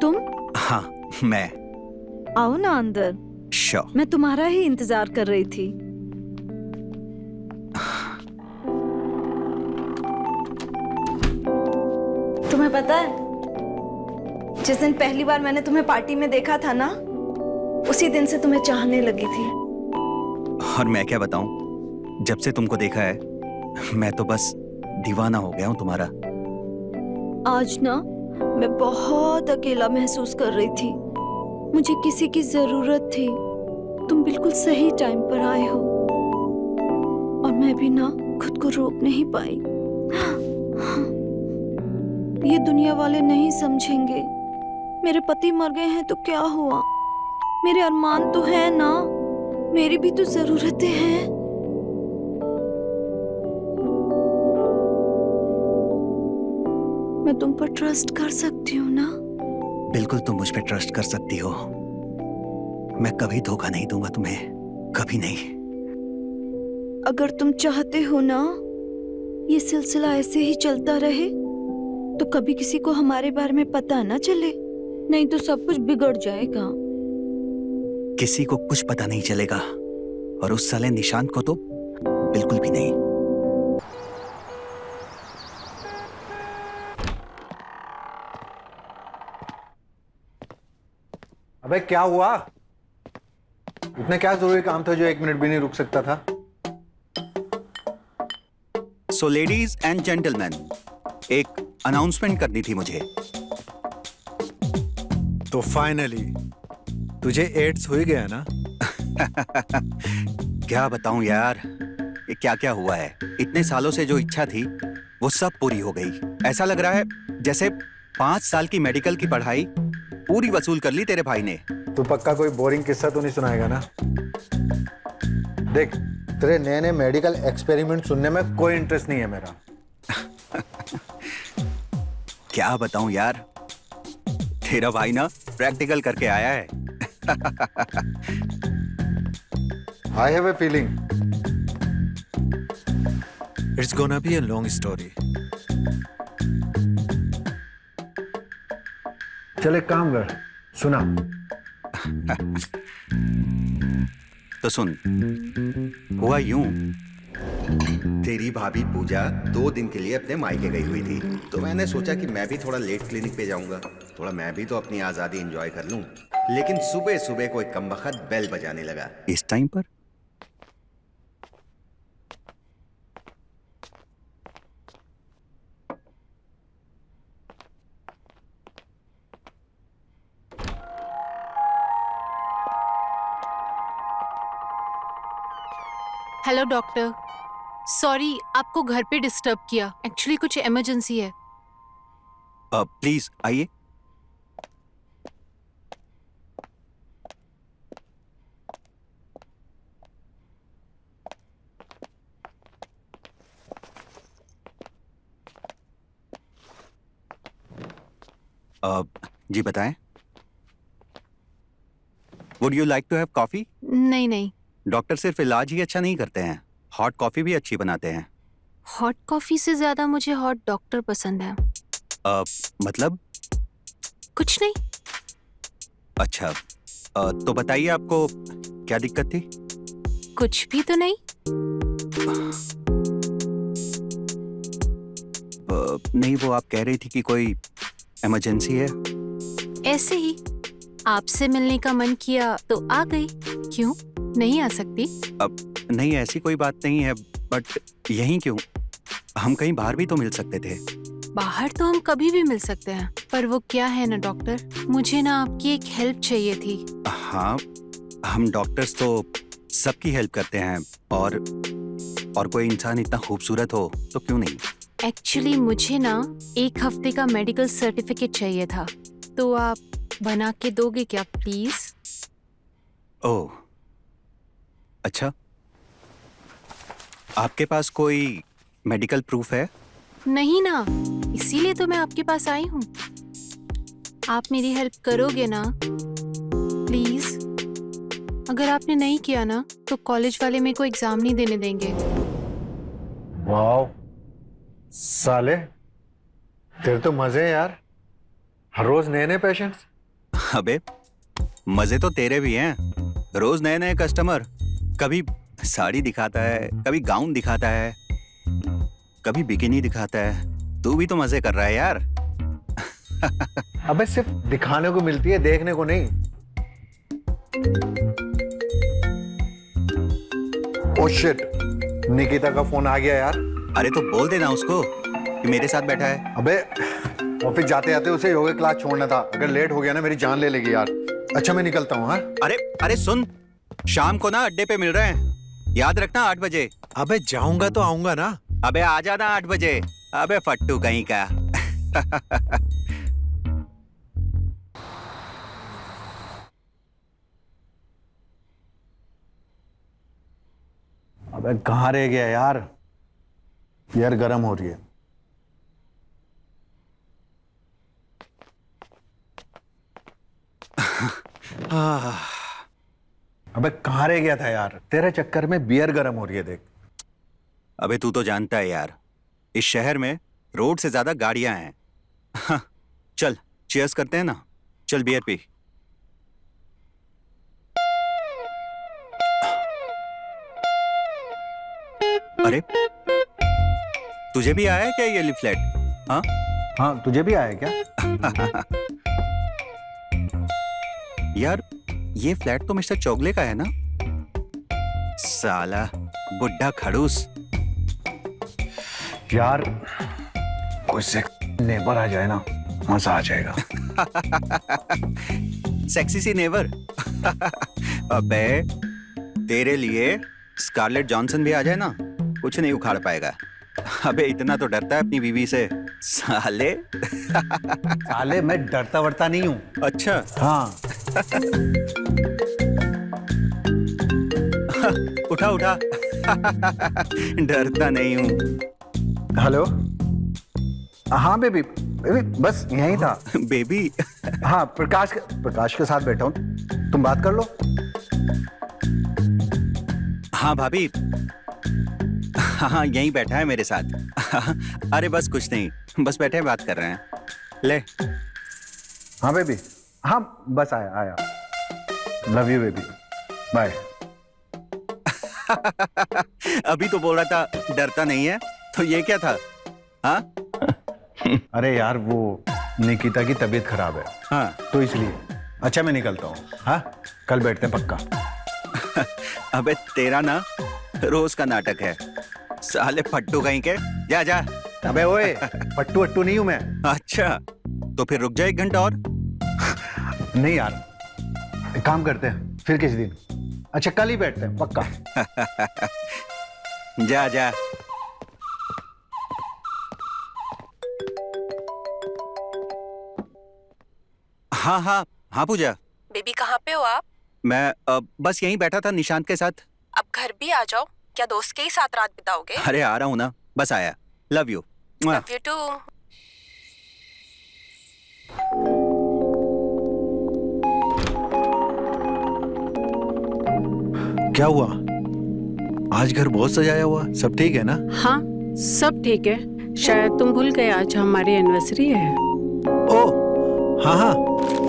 तुम? हाँ, मैं। आओ ना अंदर। श्योर। मैं तुम्हारा ही इंतजार कर रही थी। तुम्हें पता है, जिस दिन पहली बार मैंने तुम्हें पार्टी में देखा था ना, उसी दिन से तुम्हें चाहने लगी थी। और मैं क्या बताऊं, जब से तुमको देखा है मैं तो बस दीवाना हो गया हूं तुम्हारा। आज ना मैं बहुत अकेला महसूस कर रही थी। मुझे किसी की जरूरत थी। तुम बिल्कुल सही टाइम पर आए हो और मैं भी ना खुद को रोक नहीं पाई। ये दुनिया वाले नहीं समझेंगे। मेरे पति मर गए हैं तो क्या हुआ, मेरे अरमान तो है ना, मेरी भी तो जरूरतें हैं। मैं तुम पर ट्रस्ट कर सकती हूँ ना? बिल्कुल, तुम मुझ पे ट्रस्ट कर सकती हो। मैं कभी धोखा नहीं दूंगा तुम्हें, कभी नहीं। अगर तुम चाहते हो ना ये सिलसिला ऐसे ही चलता रहे, तो कभी किसी को हमारे बारे में पता ना चले, नहीं तो सब कुछ बिगड़ जाएगा। किसी को कुछ पता नहीं चलेगा, और उस साले निशांत को तो बिल्कुल भी नहीं। अबे क्या हुआ? इतने क्या जरूरी काम था जो 1 मिनट भी नहीं रुक सकता था? सो लेडीज एंड जेंटलमैन, एक अनाउंसमेंट करनी थी मुझे। तो फाइनली तुझे एड्स हो ही गया ना? क्या बताऊं यार, ये क्या क्या हुआ है। इतने सालों से जो इच्छा थी वो सब पूरी हो गई। ऐसा लग रहा है जैसे 5 साल की मेडिकल की पढ़ाई पूरी वसूल कर ली तेरे भाई ने। तू पक्का कोई बोरिंग किस्सा तो नहीं सुनाएगा ना? देख, तेरे नए नए मेडिकल एक्सपेरिमेंट सुनने में कोई इंटरेस्ट नहीं है मेरा। क्या बताऊं यार, तेरा भाई ना प्रैक्टिकल करके आया है। I have a feeling it's gonna be a long story. चल एक काम कर, सुना। तो सुन, हुआ यूं, तेरी भाभी पूजा 2 दिन के लिए अपने मायके गई हुई थी, तो मैंने सोचा कि मैं भी थोड़ा लेट क्लिनिक पे जाऊंगा, थोड़ा मैं भी तो अपनी आजादी एंजॉय कर लूं। लेकिन सुबह सुबह कोई कमबख्त बेल बजाने लगा। इस टाइम पर हेलो डॉक्टर, सॉरी आपको घर पे डिस्टर्ब किया। एक्चुअली कुछ इमरजेंसी है। प्लीज आइए। जी बताएं। Would you like to have coffee? नहीं नहीं, डॉक्टर सिर्फ इलाज ही अच्छा नहीं करते हैं, हॉट कॉफी भी अच्छी बनाते हैं। हॉट कॉफी से ज्यादा मुझे हॉट डॉक्टर पसंद है। मतलब? कुछ नहीं। अच्छा, तो बताइए आपको क्या दिक्कत थी? कुछ भी तो नहीं। नहीं, वो आप कह रही थी कि कोई इमरजेंसी है। ऐसे ही आपसे मिलने का मन किया तो आ गई। क्यों नहीं आ सकती? नहीं, ऐसी कोई बात नहीं है, बट यहीं क्यों? हम कहीं बाहर भी तो मिल सकते थे। बाहर तो हम कभी भी मिल सकते हैं, पर वो क्या है ना डॉक्टर, मुझे ना आपकी एक हेल्प चाहिए थी। हाँ, हम डॉक्टर्स तो सबकी हेल्प करते हैं, और कोई इंसान इतना खूबसूरत हो तो क्यों नहीं। एक्चुअली मुझे ना 1 हफ्ते का मेडिकल सर्टिफिकेट चाहिए था, तो आप बना के दोगे क्या प्लीज? ओह अच्छा, आपके पास कोई मेडिकल प्रूफ है? नहीं ना, इसीलिए तो मैं आपके पास आई हूँ। आप मेरी हेल्प करोगे ना प्लीज? अगर आपने नहीं किया ना तो कॉलेज वाले मेरे को एग्जाम नहीं देने देंगे। वाओ साले, तेरे तो मजे हैं यार। हर रोज नए नए पेशेंट्स? अबे मजे तो तेरे भी हैं, रोज नए नए कस्टमर। कभी साड़ी दिखाता है, कभी गाउन दिखाता है, कभी बिकिनी दिखाता है। तू भी तो मजे कर रहा है यार। अबे सिर्फ दिखाने को मिलती है, देखने को नहीं। ओ शिट, निकिता का फोन आ गया यार। अरे तो बोल देना उसको कि मेरे साथ बैठा है। अबे ऑफिस जाते जाते उसे योगा क्लास छोड़ना था, अगर लेट हो गया ना मेरी जान ले लेगी यार। अच्छा मैं निकलता हूँ। हाँ अरे अरे सुन, शाम को ना अड्डे पे मिल रहे हैं, याद रखना 8 बजे। अबे जाऊंगा तो आऊंगा ना। अबे आ जाना 8 बजे। अबे फट्टू कहीं का। अबे कहाँ रह गया यार, यार गर्म हो रही है। अबे कहाँ रह गया था यार, तेरे चक्कर में बियर गर्म हो रही है देख। अबे तू तो जानता है यार, इस शहर में रोड से ज्यादा गाड़ियां हैं। हाँ, चल चीयर्स करते हैं ना। चल बियर पी। अरे तुझे भी आया है क्या ये लिफलेट? हाँ हाँ तुझे भी आया क्या? यार ये फ्लैट तो मिस्टर चौगले का है ना? साला बुड्ढा खड़ूस। यार कोई नेबर आ जाए ना, मजा आ जाएगा। सेक्सी सी नेवर। अबे तेरे लिए स्कारलेट जॉनसन भी आ जाए ना, कुछ नहीं उखाड़ पाएगा। अबे इतना तो डरता है अपनी बीवी से साले। साले मैं डरता वरता नहीं हूँ। अच्छा हाँ उठा उठा। डरता नहीं हूँ। हेलो, हाँ बेबी, बेबी बस यहीं था। बेबी। हाँ प्रकाश के साथ बैठा हूँ, तुम बात कर लो। हाँ भाभी, हाँ यहीं बैठा है मेरे साथ। अरे बस कुछ नहीं, बस बैठे हैं, बात कर रहे हैं। ले। हाँ बेबी, हाँ बस आया। Love you baby, bye. अभी तो बोल रहा था डरता नहीं है, तो ये क्या था? हाँ अरे यार वो निकिता की तबीयत खराब है, हाँ तो इसलिए। अच्छा मैं निकलता हूँ, हाँ कल बैठते हैं पक्का। अबे तेरा ना रोज का नाटक है, साले फट्टू कहीं के। जा जा। अबे ओए, पट्टू अट्टू नहीं हूं मैं। अच्छा तो फिर रुक जा 1 घंटा और। नहीं यार, एक काम करते हैं फिर किसी दिन। अच्छा कल ही बैठते हैं पक्का। जा जा। हाँ हाँ हाँ पूजा, बेबी कहाँ पे हो आप? मैं बस यहीं बैठा था निशांत के साथ। अब घर भी आ जाओ, क्या दोस्त के ही साथ रात बिताओगे? अरे आ रहा हूँ ना, बस आया। Love you. Love you too. क्या हुआ? आज घर बहुत सजाया हुआ, सब ठीक है ना? हाँ सब ठीक है। शायद तुम भूल गए आज हमारी एनिवर्सरी है। ओह हाँ,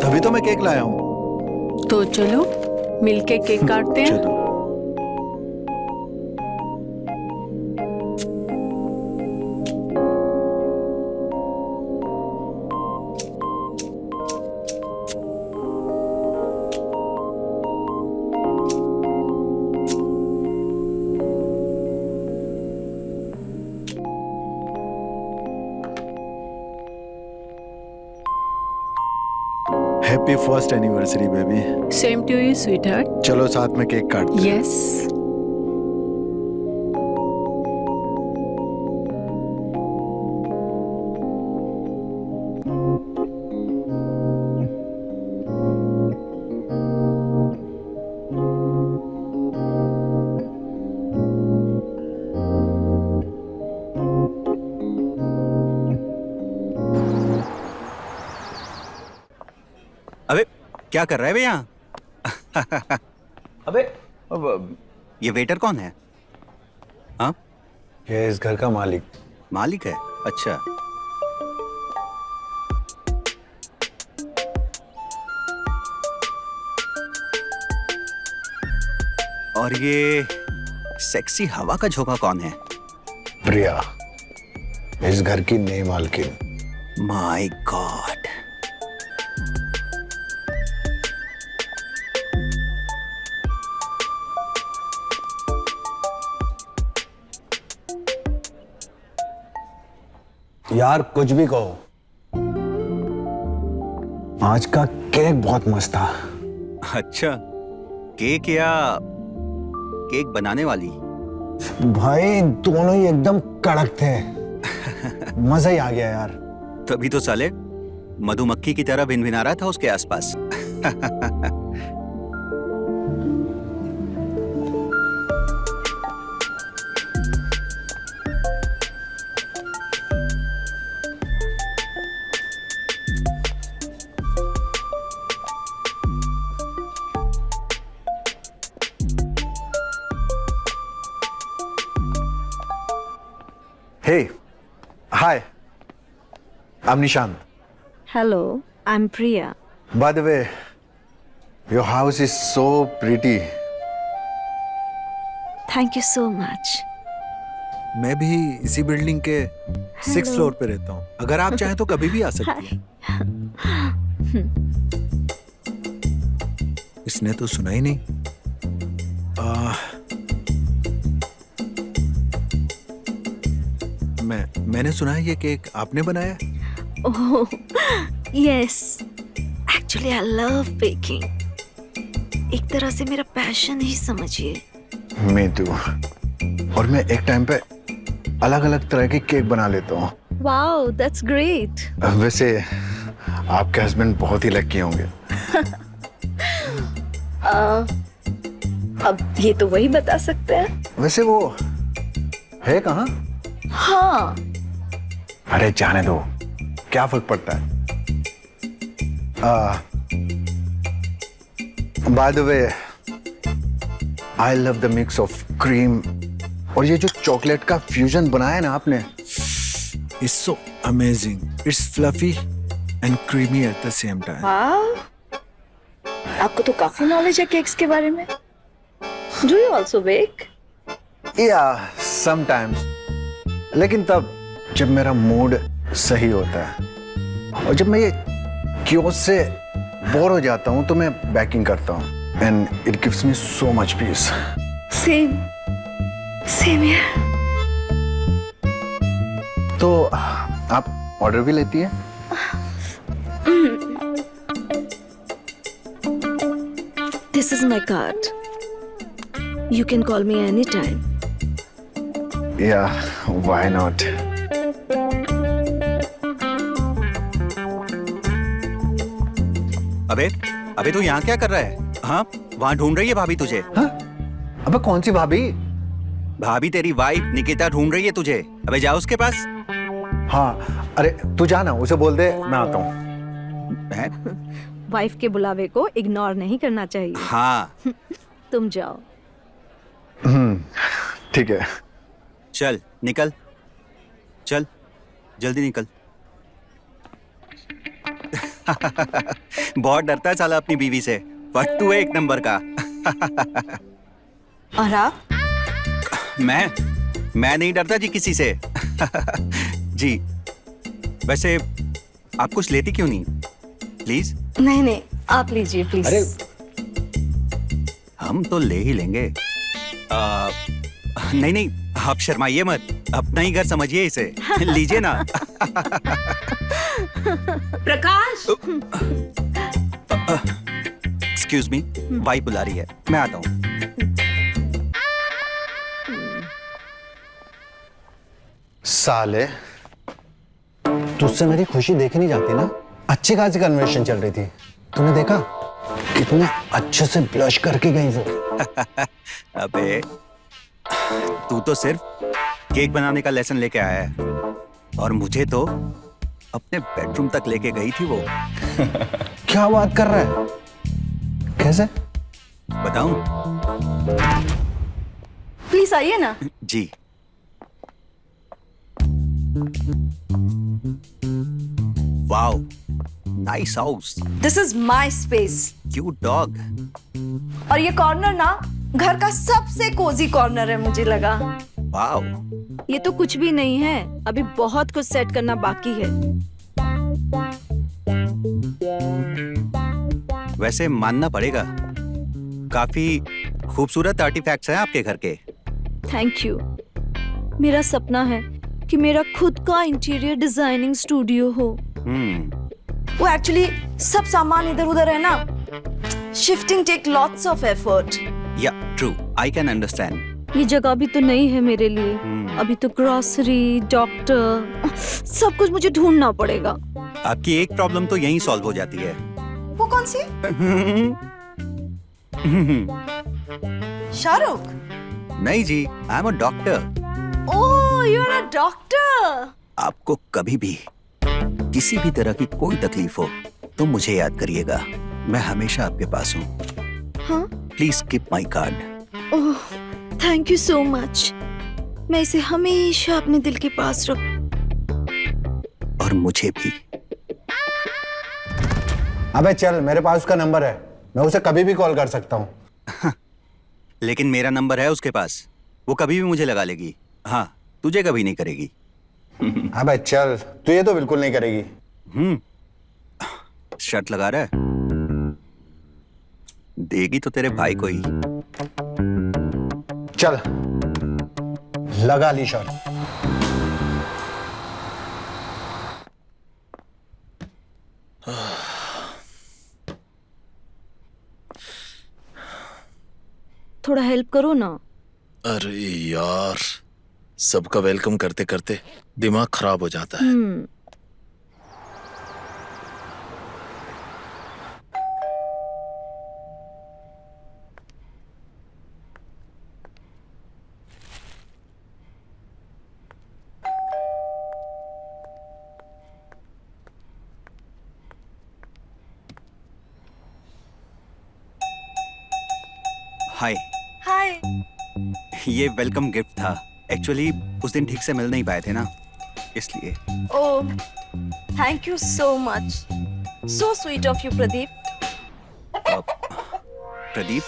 तभी तो मैं केक लाया हूँ। तो चलो मिलके केक काटते हैं। चलो। Happy first anniversary baby. Same to you sweetheart. चलो साथ में केक काटते हैं। यस। अबे क्या कर रहा है भैया? अबे ये वेटर कौन है? हाँ ये इस घर का मालिक। मालिक है? अच्छा। और ये सेक्सी हवा का झोंका कौन है? प्रिया, इस घर की नई मालकिन। My God. यार कुछ भी कहो, आज का केक बहुत मस्त था। अच्छा, केक या केक बनाने वाली? भाई दोनों ही एकदम कड़क थे। मजा ही आ गया यार। तभी तो साले मधुमक्खी की तरह भिनभिना रहा था उसके आसपास। Hey, hi. I'm Nishant. Hello, I'm Priya. By the way, your house is so pretty. Thank you so much. मैं भी इसी बिल्डिंग के 6th फ्लोर पे रहता हूँ। अगर आप चाहें तो कभी भी आ सकती हैं। इसने तो सुना ही नहीं। मैंने सुना है ये केक आपने बनाया? Oh, yes. Actually, I love baking. एक तरह से मेरा पैशन ही समझिए। मैं तू। और मैं एक टाइम पे अलग-अलग तरह के केक बना लेता हूँ। Wow, that's great. वैसे आपके हस्बैंड बहुत ही लकी होंगे। अब ये तो वही बता सकते हैं। वैसे वो है कहाँ? हाँ। अरे जाने दो, क्या फर्क पड़ता है? By the way, I love the mix of cream और ये जो चॉकलेट का फ्यूजन बनाया है ना आपने। It's so amazing. It's fluffy and creamy at the same time. वाह, आपको तो काफी नॉलेज है केक्स के बारे में। Do you also bake? Yeah, sometimes. लेकिन तब जब मेरा मूड सही होता है और जब मैं ये क्योस से बोर हो जाता हूँ तो मैं बेकिंग करता हूँ and it gives me so much peace. Same. Same here. तो आप ऑर्डर भी लेती हैं? This is my card. You can call me anytime. Yeah, why not? अबे तू यहाँ क्या कर रहा है? हाँ, वहाँ ढूंढ रही है भाभी तुझे। हाँ? अबे कौन सी भाभी? भाभी तेरी वाइफ निकिता ढूंढ रही है तुझे। अबे जा उसके पास। हाँ, अरे तू जाना, उसे बोल दे मैं आता हूँ। वाइफ के बुलावे को इग्नोर नहीं करना चाहिए। हाँ। तुम जाओ। ठीक है। चल निकल, चल जल्दी निकल। बहुत डरता है साला अपनी बीवी से, बट तू है एक नंबर का। और आप? मैं नहीं डरता जी किसी से। जी, वैसे आप कुछ लेती क्यों नहीं? प्लीज। नहीं, आप लीजिए प्लीज। अरे हम तो ले ही लेंगे। नहीं, आप शर्माइए मत, अपना ही घर समझिए इसे। लीजिए ना। प्रकाश, एक्सक्यूज मी, वाइफ बुला रही है, मैं आता हूँ। साले, तुझसे मेरी खुशी देखी नहीं जाती ना। अच्छी खासी कन्वर्सेशन चल रही थी, तूने देखा कितने अच्छे से ब्लश करके गई वो। अबे तू तो सिर्फ केक बनाने का लेसन लेके आया है और मुझे तो अपने बेडरूम तक लेके गई थी वो। क्या बात कर रहा है? कैसे? बताऊं? प्लीज आइए ना। जी। Wow, nice house. This is my space. Cute dog. और ये कॉर्नर ना घर का सबसे कोजी कॉर्नर है मुझे लगा। वाओ, ये तो कुछ भी नहीं है, अभी बहुत कुछ सेट करना बाकी है। वैसे मानना पड़ेगा, काफी खूबसूरत आर्टिफैक्ट्स हैं आपके घर के। Thank you. मेरा सपना है कि मेरा खुद का इंटीरियर डिजाइनिंग स्टूडियो हो। वो एक्चुअली सब सामान इधर उधर है ना, shifting take lots of effort. Yeah true, I can understand. ये जगह भी तो नहीं है मेरे लिए। अभी तो ग्रोसरी, डॉक्टर, सब कुछ मुझे ढूंढना पड़ेगा। आपकी एक प्रॉब्लम तो यहीं सॉल्व हो जाती है। वो कौन सी? शाहरुख? नहीं जी, I am a doctor. Oh, you are a doctor. आपको कभी भी किसी भी तरह की कोई तकलीफ हो तो मुझे याद करिएगा, मैं हमेशा आपके पास हूँ। हाँ? Please keep my card. Oh, thank you so much. मैं इसे हमेशा अपने दिल के पास रख। और मुझे भी। अबे चल, मेरे पास उसका नंबर है, मैं उसे कभी भी कॉल कर सकता हूँ। लेकिन मेरा नंबर है उसके पास, वो कभी भी मुझे लगा लेगी। हाँ, तुझे कभी नहीं करेगी। अबे चल, तू ये तो बिल्कुल नहीं करेगी। शर्त लगा रहा है? देगी तो तेरे भाई को ही। चल, लगा ली शर्त। थोड़ा हेल्प करो ना। अरे यार, सबका वेलकम करते करते दिमाग खराब हो जाता है। हाय। हाय। ये वेलकम गिफ्ट था। एक्चुअली उस दिन ठीक से मिल नहीं पाए थे ना, इसलिए। Oh, thank you so much. So sweet of you Pradeep. Pradeep?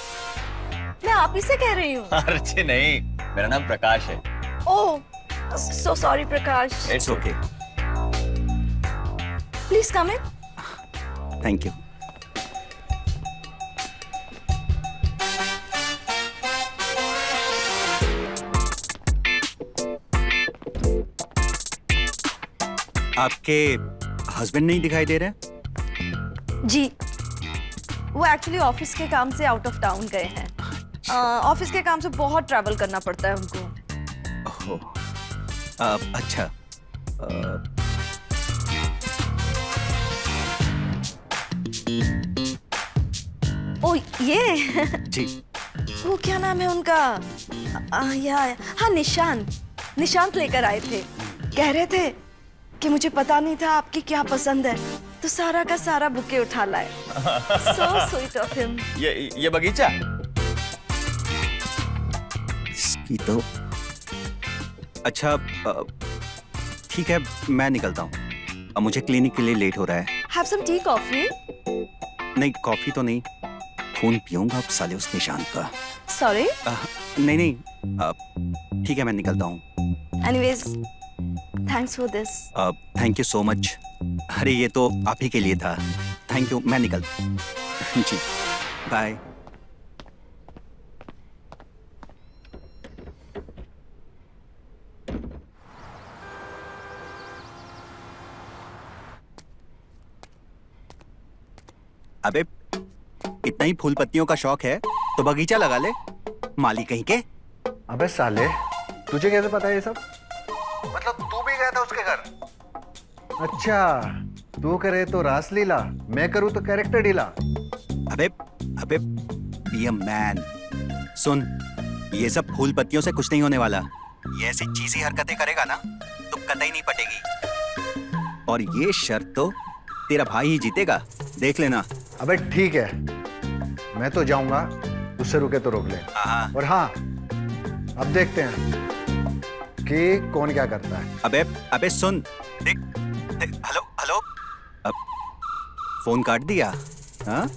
मैं आप ही से कह रही हूँ। अर्चे नहीं, मेरा नाम प्रकाश है। Oh, so sorry Prakash. It's okay. Please come in. Thank you. आपके हस्बैंड नहीं दिखाई दे रहे? जी, वो एक्चुअली ऑफिस के काम से आउट ऑफ टाउन गए हैं। ऑफिस के काम से बहुत ट्रैवल करना पड़ता है उनको। ओह, अच्छा। ओह, ये जी। वो क्या नाम है उनका? हाँ, निशांत लेकर आए थे। कह रहे थे कि मुझे पता नहीं था आपकी क्या पसंद है, तो सारा का सारा बुके उठा लाए। सो स्वीट ऑफ हिम। ये बगीचा? इसकी तो अच्छा, ठीक है, मैं निकलता हूँ। अब मुझे क्लिनिक के लिए लेट हो रहा है। Have some tea, coffee? नहीं, कॉफी तो नहीं, खून पीऊंगा अब साले उस निशान का। सॉरी। नहीं, ठीक है, मैं निकलता हूँ। Anyways, thanks for this. Thank you so much. अरे ये तो आप ही के लिए था। थैंक यू, मैं निकलता हूँ। जी, बाय। अबे इतना ही फूल पत्तियों का शौक है तो बगीचा लगा ले, माली कहीं के। अबे साले, तुझे कैसे पता है ये सब? मतलब तू भी गया था उसके घर? अच्छा, तू करे तो रासलीला, मैं करूँ तो कैरेक्टर ढीला। अबे बी अ मैन। सुन, ये सब फूल पत्तियों से कुछ नहीं होने वाला। ये ऐसी चीजी हरकतें करेगा ना तो कतई नहीं पटेगी। और ये शर्त तो तेरा भाई ही जीतेगा, देख लेना। अबे ठीक है, मैं तो जाऊंगा, उससे रुके तो रोक ले। और हाँ, अब देखते हैं कि कौन क्या करता है। अबे सुन, देख, हेलो, अब फोन काट दिया। हाँ?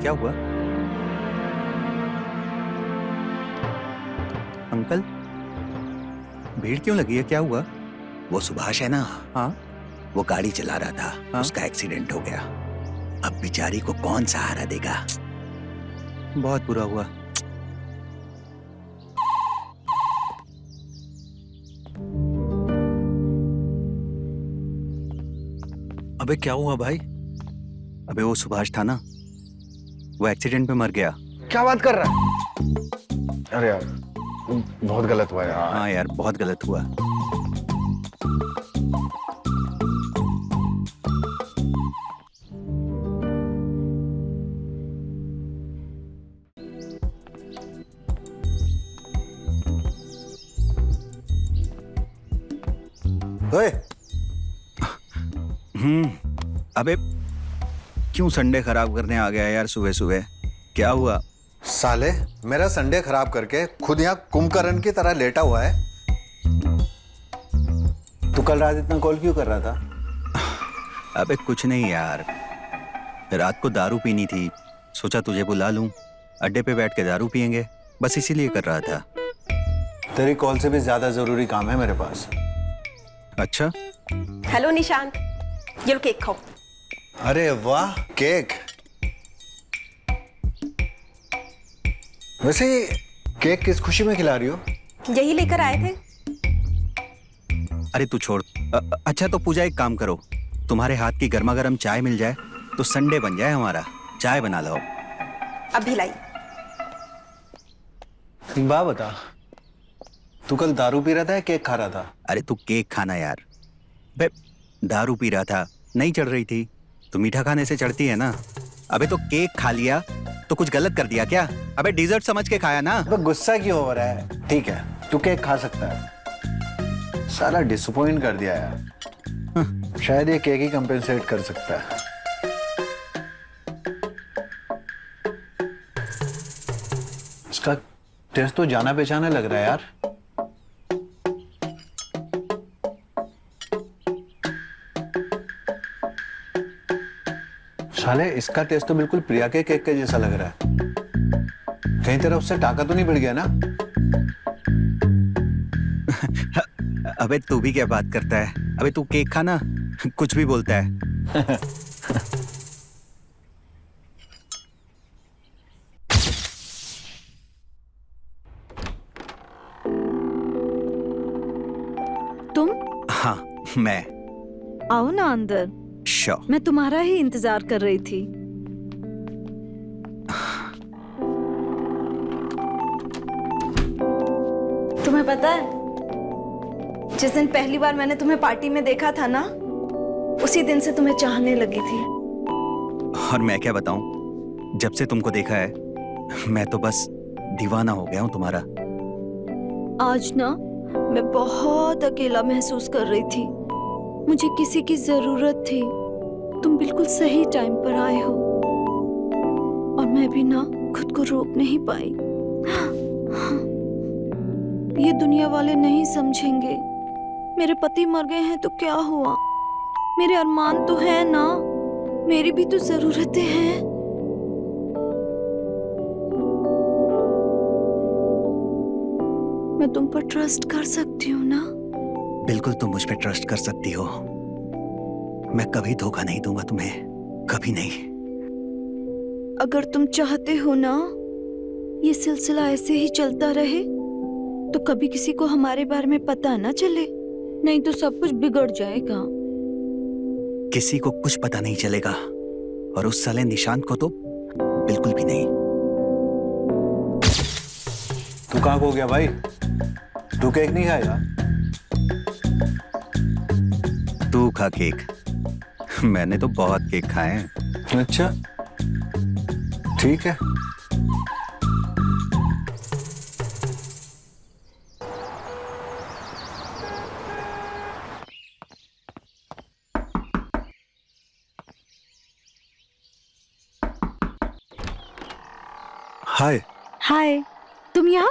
क्या हुआ? अंकल, भीड़ क्यों लगी है? क्या हुआ? वो सुभाष है ना, हाँ वो गाड़ी चला रहा था, हाँ? उसका एक्सीडेंट हो गया। अब बेचारी को कौन सहारा देगा? बहुत बुरा हुआ। अबे क्या हुआ भाई? अबे वो सुभाष था ना, वो एक्सीडेंट में मर गया। क्या बात कर रहा है? अरे यार, बहुत गलत हुआ यार। हाँ यार, बहुत गलत हुआ। ओए, अबे क्यों संडे खराब करने आ गया यार सुबह सुबह? क्या हुआ? साले मेरा संडे खराब करके खुद यहाँ कुंभकर्ण की तरह लेटा हुआ है। तू कल रात इतना कॉल क्यों कर रहा था? अबे कुछ नहीं यार, रात को दारू पीनी थी, सोचा तुझे बुला लूं, अड्डे पे बैठ के दारू पियेंगे, बस इसीलिए कर रहा था। तेरी कॉल से भी ज्यादा जरूरी काम है मेरे पास। अच्छा, हेलो निशांत, ये लो केक खाओ। अरे वाह, केक। वैसे ये केक किस खुशी में खिला रही हो? यही लेकर आए थे। अरे तू छोड़। अच्छा तो पूजा, एक काम करो, तुम्हारे हाथ की गर्मा गर्म चाय मिल जाए तो संडे बन जाए हमारा। चाय बना लो। अभी लाई। एक बात बता, तू कल दारू पी रहा था या केक खा रहा था? अरे तू केक खाना यार। बे दारू पी रहा था, नहीं चढ़ रही थी, तो मीठा खाने से चढ़ती है ना। अबे तो केक खा लिया तो कुछ गलत कर दिया क्या? अबे डिजर्ट समझ के खाया ना। अबे गुस्सा क्यों हो रहा है? ठीक है, तू केक खा सकता है। सारा डिसअपॉइंट कर दिया यार। शायद ये केक ही कंपेंसेट कर सकता है। इसका टेस्ट तो जाना पहचाना लग रहा है यार। साले इसका टेस्ट तो बिल्कुल प्रिया के केक के जैसा लग रहा है। कहीं तरह उससे टाका तो नहीं बढ़ गया ना? अबे तू भी क्या बात करता है? अबे तू केक खाना, कुछ भी बोलता है। तुम हाँ मैं। आओ ना अंदर, श्योर। मैं तुम्हारा ही इंतजार कर रही थी। तुम्हें पता है, जिस दिन पहली बार मैंने तुम्हें पार्टी में देखा था ना, उसी दिन से तुम्हें चाहने लगी थी। और मैं क्या बताऊं, जब से तुमको देखा है मैं तो बस दीवाना हो गया हूं तुम्हारा। आज ना मैं बहुत अकेला महसूस कर रही थी। मुझे किसी की जरूरत थी। तुम बिल्कुल सही टाइम पर आए हो और मैं भी ना खुद को रोक नहीं पाई। ये दुनिया वाले नहीं समझेंगे। मेरे पति मर गए हैं तो क्या हुआ? मेरे अरमान तो है ना, मेरी भी तो जरूरतें हैं। मैं तुम पर ट्रस्ट कर सकती हूँ ना? बिल्कुल तुम मुझ पे ट्रस्ट कर सकती हो। मैं कभी धोखा नहीं दूंगा तुम्हें, कभी नहीं। अगर तुम चाहते हो ना ये सिलसिला ऐसे ही चलता रहे, तो कभी किसी को हमारे बारे में पता ना चले, नहीं तो सब कुछ बिगड़ जाएगा। किसी को कुछ पता नहीं चलेगा, और उस साले निशांत को तो बिल्कुल भी नहीं। तू कहाँ खो गया भाई? तू केक नहीं खाएगा? तू खा केक, मैंने तो बहुत केक खाए हैं। अच्छा ठीक है। हाय। हाय, तुम यहाँ?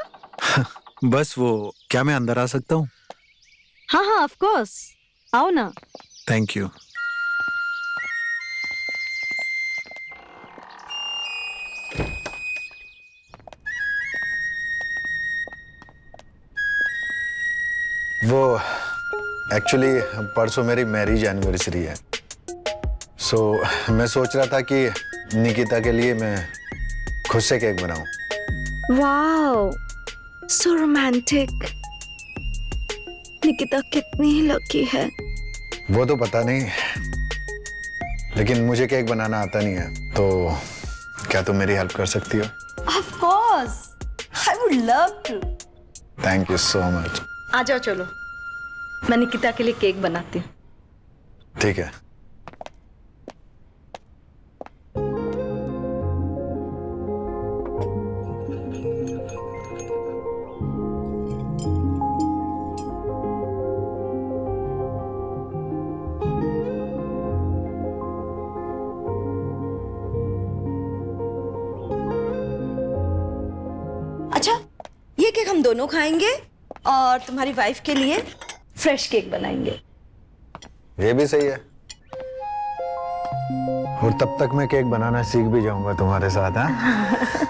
बस वो, क्या मैं अंदर आ सकता हूँ? हाँ हाँ ऑफ कोर्स, आओ ना। Thank you. वो एक्चुअली परसों मेरी मैरिज एनिवर्सरी है, सो मैं सोच रहा था कि निकिता के लिए मैं खुद से केक बनाऊं। Wow, so romantic. निकिता कितनी लकी है। वो तो पता नहीं, लेकिन मुझे केक बनाना आता नहीं है, तो क्या तुम मेरी हेल्प कर सकती हो? Of course, I would love to. Thank you so much. आ जाओ, चलो मैं निकिता के लिए केक बनाती हूँ। ठीक है। अच्छा, ये केक हम दोनों खाएंगे और तुम्हारी वाइफ के लिए फ्रेश केक बनाएंगे। ये भी सही है। और तब तक मैं केक बनाना सीख भी जाऊंगा तुम्हारे साथ। हाँ,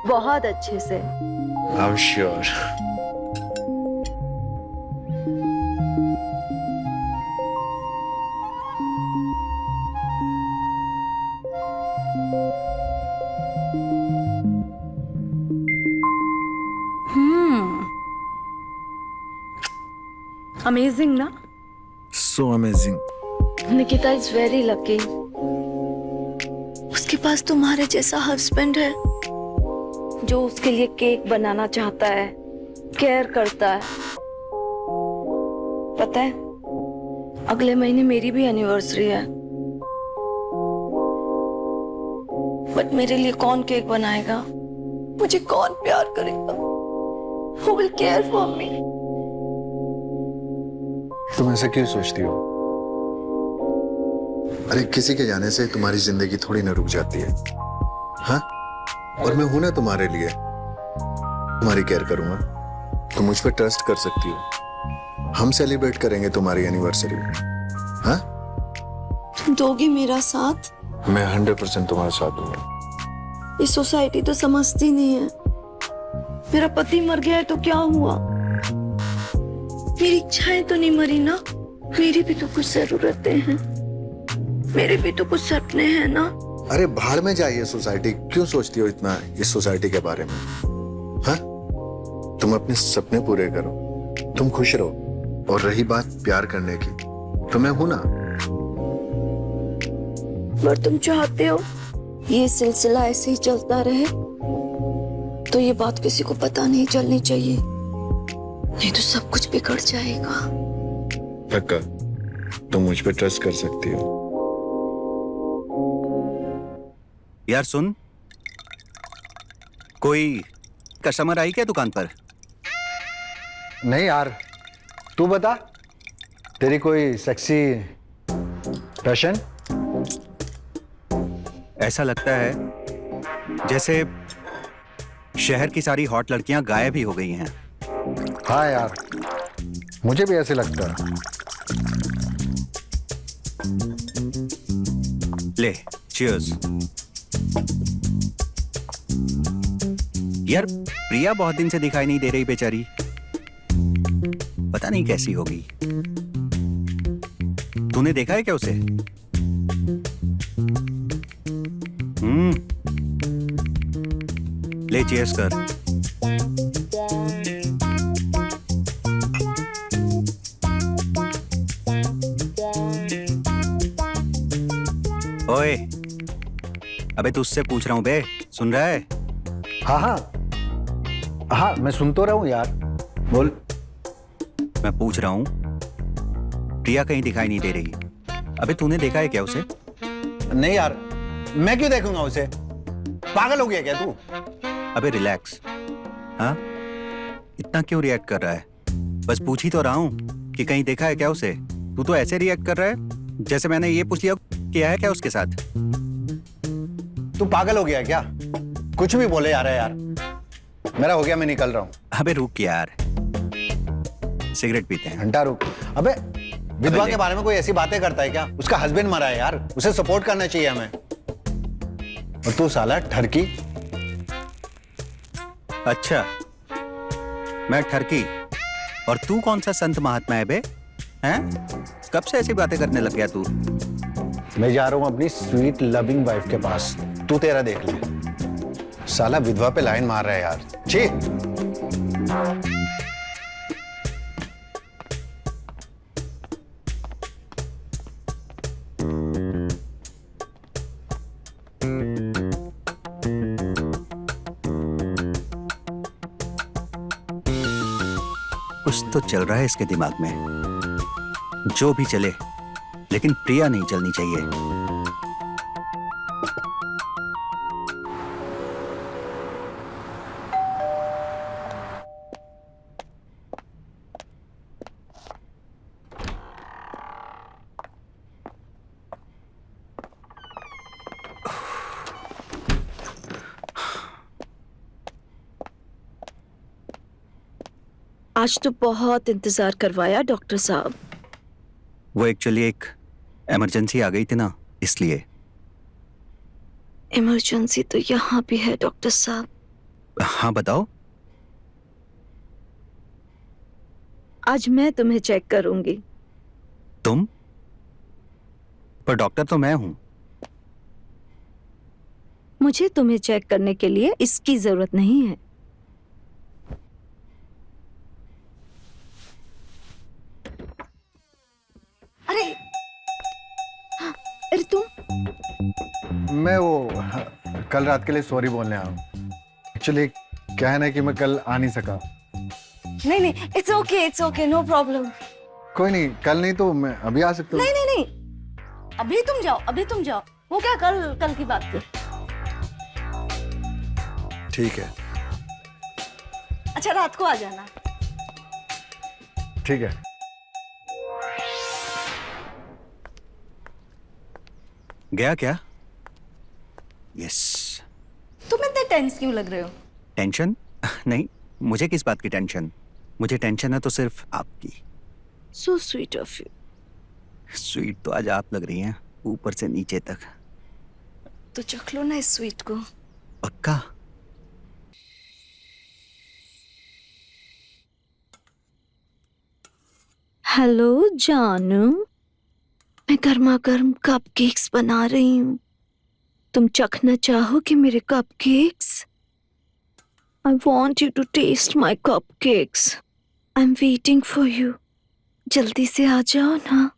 बहुत अच्छे से। I am sure. अमेजिंग ना? So amazing. Nikita is very lucky. उसके पास तुम्हारे जैसा हस्बैंड है जो उसके लिए केक बनाना चाहता है, केयर करता है। पता है, अगले महीने मेरी भी एनिवर्सरी है, बट मेरे लिए कौन केक बनाएगा? मुझे कौन प्यार करेगा? Who will care for me? तुम ऐसा क्यों सोचती हो? अरे किसी के जाने से तुम्हारी जिंदगी थोड़ी ना रुक जाती है। हाँ, और मैं हूं ना तुम्हारे लिए, तुम्हारी केयर करूंगा। तुम मुझ पर ट्रस्ट कर सकती हो। हम सेलिब्रेट करेंगे तुम्हारी एनिवर्सरी। हाँ, तुम दोगे मेरा साथ? मैं 100% तुम्हारा साथ दूंगा। ये सोसाइटी तो समझती नहीं है। मेरा पति मर गया है तो क्या हुआ? मेरी इच्छाएं तो नहीं मरी ना। मेरी भी तो कुछ जरूरतें हैं, मेरे भी तो कुछ सपने हैं ना। अरे भाड़ में जाइए सोसाइटी, क्यों सोचती हो इतना इस सोसाइटी के बारे में? हाँ, तुम अपने सपने पूरे करो, तुम खुश रहो। और रही बात प्यार करने की, तो मैं हूं ना। पर तुम चाहते हो ये सिलसिला ऐसे ही चलता रहे, तो ये बात किसी को पता नहीं चलनी चाहिए, नहीं तो सब कुछ बिगड़ जाएगा। पक्का तुम मुझ पे ट्रस्ट कर सकती हो। यार सुन, कोई कस्टमर आई क्या दुकान पर? नहीं यार, तू बता, तेरी कोई सेक्सी पैशन? ऐसा लगता है जैसे शहर की सारी हॉट लड़कियां गायब ही हो गई हैं। हाँ यार, मुझे भी ऐसे लगता है। ले, चीयर्स। यार प्रिया बहुत दिन से दिखाई नहीं दे रही बेचारी, पता नहीं कैसी होगी। तूने देखा है क्या उसे? ले चीयर्स कर। ओए, अबे तुझसे पूछ रहा हूं बे, सुन रहा है? हाँ हाँ हाँ, मैं सुन तो रहा हूँ यार, बोल। मैं पूछ रहा हूं, प्रिया कहीं दिखाई नहीं दे रही। अबे तूने देखा है क्या उसे? नहीं यार, मैं क्यों देखूंगा उसे? पागल हो गया क्या तू? अबे रिलैक्स। हाँ, इतना क्यों रिएक्ट कर रहा है? बस पूछ ही तो रहा हूं कि कहीं देखा है क्या उसे। तू तो ऐसे रिएक्ट कर रहा है जैसे मैंने ये पूछ लिया किया है क्या उसके साथ। तू पागल हो गया क्या? कुछ भी बोले यार। यार मेरा हो गया, मैं निकल रहा हूँ। अबे रुक यार, सिगरेट पीते हैं। घंटा रुक। अबे विधवा ले। के बारे में कोई ऐसी बातें करता है क्या? उसका हस्बैंड मरा है यार, उसे सपोर्ट करना चाहिए हमें। और तू साला ठरकी। अच्छा, मैं ठरकी? और तू कौन सा संत महात्मा है बे? हैं? कब से ऐसी बातें करने लग गया तू? मैं जा रहा हूँ अपनी स्वीट लविंग वाइफ के पास, तू तेरा देख ले। साला विधवा पे लाइन मार रहा है यार, छी। कुछ तो चल रहा है इसके दिमाग में। जो भी चले, लेकिन प्रिया नहीं चलनी चाहिए। आज तो बहुत इंतजार करवाया डॉक्टर साहब। वो एक्चुअली एक इमरजेंसी आ गई थी ना, इसलिए। इमरजेंसी तो यहाँ भी है डॉक्टर साहब। हाँ बताओ। आज मैं तुम्हें चेक करूंगी। तुम? पर डॉक्टर तो मैं हूं। मुझे तुम्हें चेक करने के लिए इसकी जरूरत नहीं है। अरे अरे तुम। मैं वो कल रात के लिए सॉरी बोलने आया हूँ। एक्चुअली क्या है ना कि मैं कल आ नहीं सका। नहीं नहीं, इट्स ओके, नो प्रॉब्लम। कोई नहीं, कल नहीं तो मैं अभी आ सकता हूँ। नहीं नहीं नहीं, अभी तुम जाओ। वो क्या, कल की बात थी। ठीक है। अच्छा, रात को आ जाना। ठीक है। गया क्या? यस। तुम इतने टेंस क्यों लग रहे हो? टेंशन? नहीं, मुझे किस बात की टेंशन? मुझे टेंशन है तो सिर्फ आपकी। सो स्वीट ऑफ यू। स्वीट तो आज आप लग रही हैं, ऊपर से नीचे तक। तो चख लो ना इस स्वीट को। पक्का? हेलो जानू, मैं गर्मा गर्म कप केक्स बना रही हूँ। तुम चखना चाहोगे मेरे cupcakes? I want you to taste my cupcakes. I am waiting for you. जल्दी से आ जाओ ना।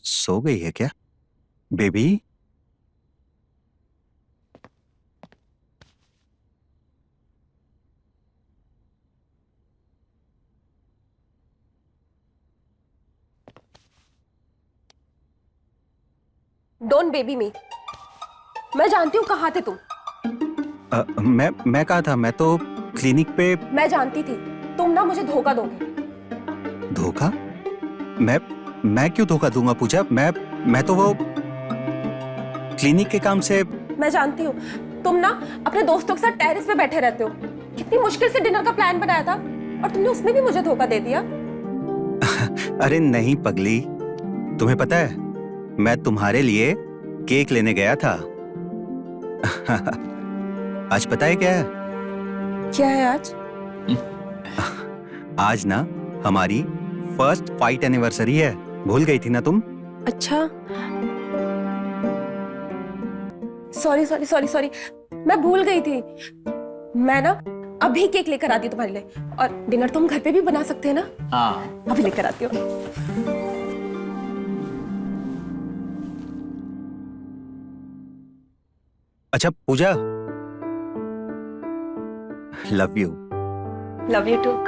सो गई है क्या बेबी? डोंट बेबी मी। मैं जानती हूँ कहाँ थे तुम। मैं कहा था, मैं तो क्लिनिक पे। मैं जानती थी तुम ना मुझे धोखा दोगे। धोखा? मैं क्यों धोखा दूंगा पूजा? मैं तो वो क्लिनिक के काम से। मैं जानती हूँ तुम ना अपने दोस्तों के साथ टेरेस पे बैठे रहते हो। कितनी मुश्किल से डिनर का प्लान बनाया था और तुमने उसमें भी मुझे धोखा दे दिया। अरे नहीं पगली, तुम्हें पता है मैं तुम्हारे लिए केक लेने गया था। आज पता है क्या है? क्या है आज? आज ना हमारी फर्स्ट फाइट एनिवर्सरी है। भूल गई थी ना तुम? अच्छा, सॉरी, मैं भूल गई थी। मैं ना अभी केक लेकर आती हूँ तुम्हारे लिए, और डिनर तुम घर पे भी बना सकते हैं ना। हाँ। अभी लेकर आती हूँ। अच्छा Puja, love you. Love you too.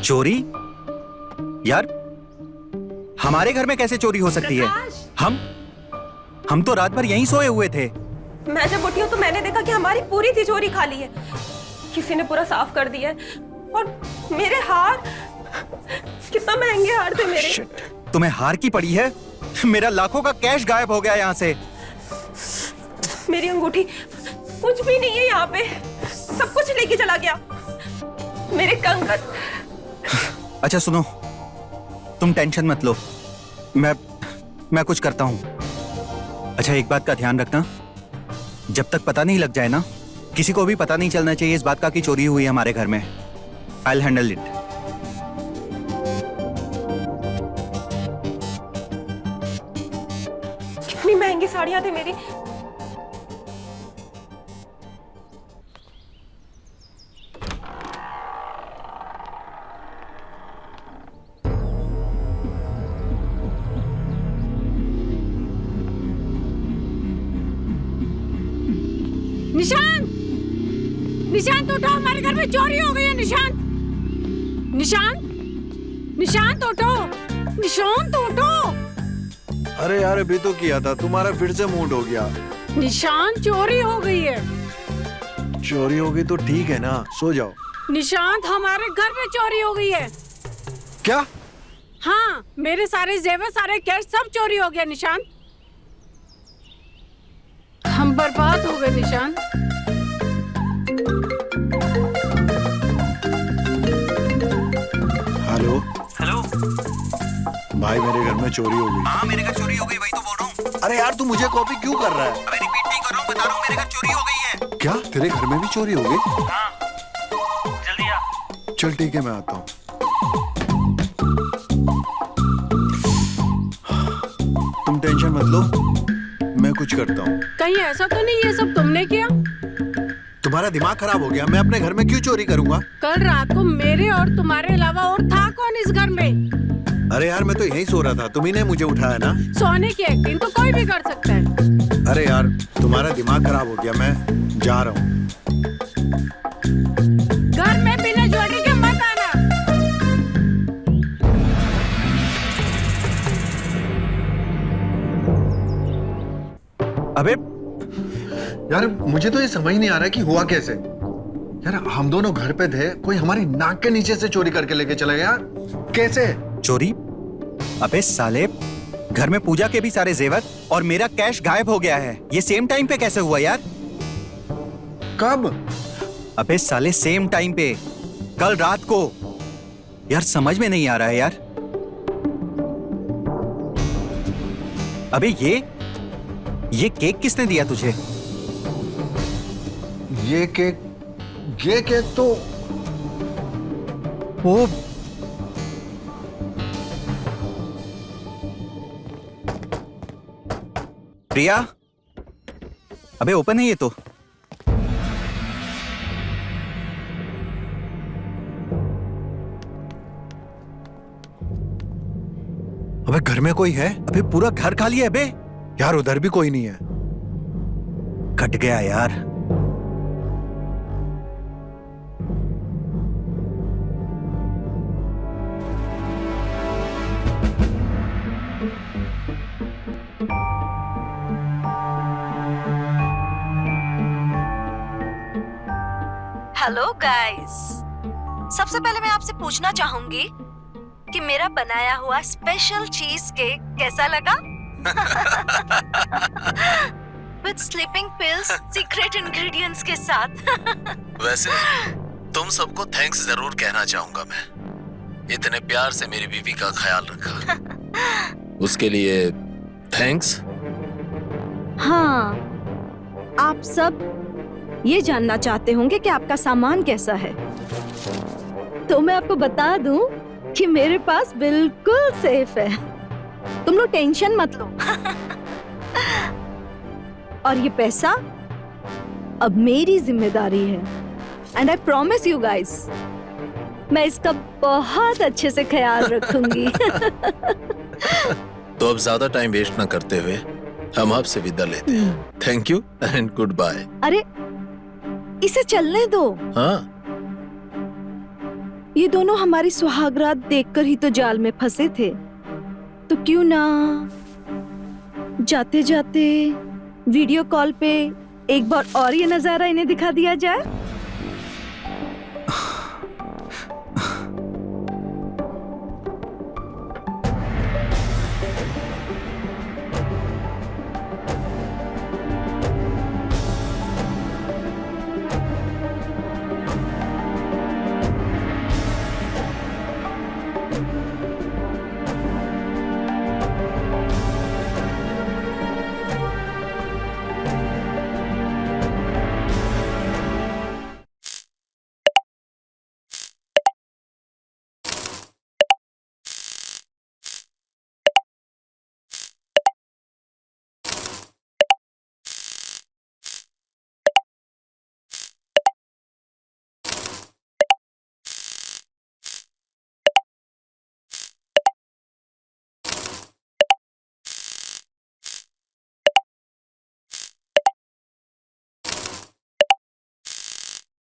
चोरी? यार, हमारे घर में कैसे चोरी हो सकती है? हम तो रात भर यहीं सोए हुए थे। मैं जब उठी हूँ तो मैंने देखा कि हमारी पूरी तिजोरी खाली है, किसी ने पूरा साफ कर दिया है। और मेरे हार, कितना महंगे हार थे मेरे। तुम्हें हार की पड़ी है? मेरा लाखों का कैश गायब हो गया यहाँ से। मेरी अंगूठी, कुछ भी नहीं है यहाँ पे, सब कुछ लेके चला गया। मेरे कंगन। अच्छा सुनो, तुम टेंशन मत लो, मैं कुछ करता हूँ। अच्छा एक बात का ध्यान रखना, जब तक पता नहीं लग जाए ना, किसी को भी पता नहीं चलना चाहिए इस बात का कि चोरी हुई है हमारे घर में। I'll handle it. कितनी महंगी साड़ियां थी मेरी। निशांत, निशांत उठो, हमारे घर में चोरी हो गई है। निशांत, निशांत, निशांत उठो, निशांत उठो। अरे यार अभी तो किया था, तुम्हारा फिर से मूड हो गया। निशांत चोरी हो गई है। चोरी हो गई तो ठीक है ना, सो जाओ। निशांत हमारे घर में चोरी हो गई है। क्या? हाँ, मेरे सारे जेवर, सारे कैश सब चोरी हो गया निशांत। हम बर्बाद हो गए निशांत। हेलो हेलो भाई, मेरे घर में चोरी हो गई। हाँ मेरे घर चोरी हो गई, वही तो बोल रहा हूँ। अरे यार तू मुझे कॉपी क्यों कर रहा है? अबे रिपीट नहीं कर रहा हूँ, बता रहा हूँ मेरे घर चोरी हो गई है। क्या तेरे घर में भी चोरी हो गई? हाँ, जल्दी आ। चल ठीक है, मैं आता हूँ। तुम टेंशन मत लो, मैं कुछ करता हूँ। कहीं ऐसा तो नहीं ये सब तुमने किया? तुम्हारा दिमाग खराब हो गया, मैं अपने घर में क्यों चोरी करूंगा? कल रात को मेरे और तुम्हारे अलावा और था कौन इस घर में? अरे यार मैं तो यहीं सो रहा था, तुम्ही ने मुझे उठाया ना। सोने की एक्टिंग तो कोई भी कर सकता है। अरे यार तुम्हारा दिमाग खराब हो गया, मैं जा रहा हूँ। घर में बिना ज्वेलरी के मत आना। अबे यार मुझे तो ये समझ नहीं आ रहा कि हुआ कैसे। यार हम दोनों घर पे थे, कोई हमारी नाक के नीचे से चोरी करके लेके चला गया। कैसे चोरी? अबे साले, घर में पूजा के भी सारे जेवर और मेरा कैश गायब हो गया है। ये सेम टाइम पे कैसे हुआ यार? कब? अबे साले सेम टाइम पे, कल रात को। यार समझ में नहीं आ रहा है यार। अबे ये केक किसने दिया तुझे? ये केक तो वो प्रिया, अबे ओपन है ये तो। अबे घर में कोई है? अबे पूरा घर खाली है। अबे यार उधर भी कोई नहीं है। कट गया यार। हेलो गाइस, सबसे पहले मैं आपसे पूछना चाहूंगी कि मेरा बनाया हुआ स्पेशल चीज केक कैसा लगा? With sleeping pills, secret ingredients के साथ। वैसे तुम सबको थैंक्स जरूर कहना चाहूंगा मैं। इतने प्यार से मेरी बीवी का ख्याल रखा, उसके लिए थैंक्स। हाँ, आप सब ये जानना चाहते होंगे कि आपका सामान कैसा है, तो मैं आपको बता दूं कि मेरे पास बिल्कुल सेफ है। तुम लोग टेंशन मत लो। और ये पैसा अब मेरी जिम्मेदारी है। And I promise you guys, मैं इसका बहुत अच्छे से ख्याल रखूंगी। तो अब ज्यादा टाइम वेस्ट न करते हुए हम आपसे विदा लेते हैं। Thank you and goodbye. अरे इसे चलने दो। हाँ ये दोनों हमारी सुहागरात देखकर ही तो जाल में फंसे थे, तो क्यों ना जाते जाते वीडियो कॉल पे एक बार और ये नजारा इन्हें दिखा दिया जाए।